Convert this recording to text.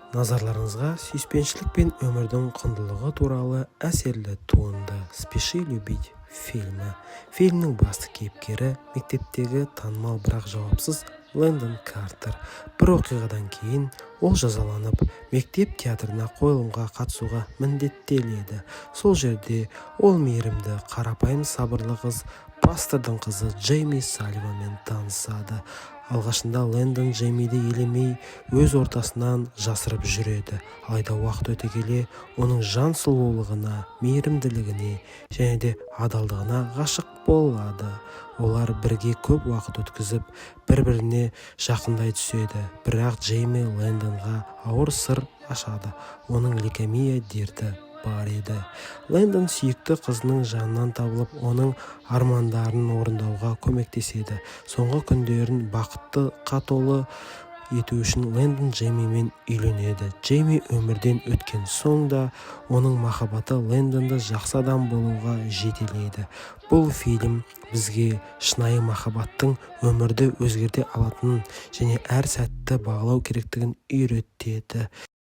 Назарларыңызға сүйіспеншілік пен өмірдің құндылығы туралы әсерлі туынды «Спеши любить» фильмі. Фильмнің басты кейіпкері мектептегі танымал бірақ жауапсыз Лэндон Картер. Бір оқиғадан кейін ол жазаланып, мектеп театрына қойылымға қатысуға міндеттеледі. Сол жерде ол мейірімді, қарапайым сабырлы қыз, пастордың қызы Джейми Салливанмен танысады. Алғашында Лэндон Джеймиді елемей, өз ортасынан жасырып жүреді. Алайда уақыт өте келе, оның жан сұлулығына, мейірімділігіне және де адалдығына ғашық болады. Олар бірге көп уақыт өткізіп, бір-біріне жақындай түседі. Бірақ Джейми Лэндонға ауыр сыр ашады. Оның лейкемия дерті бар еді. Лэндон сүйікті қызының жанынан табылып, оның армандарын орындауға көмектеседі. Соңғы күндерін бақытты қатолы ету үшін Лэндон Джеймимен үйленеді. Джейми өмірден өткен соң да оның махаббаты Лэндонды жақсы адам болуға жетелейді. Бұл фильм бізге шынайы махаббаттың өмірді өзгерте алатынын және әр сәтті бағалау керектігін үйретеді.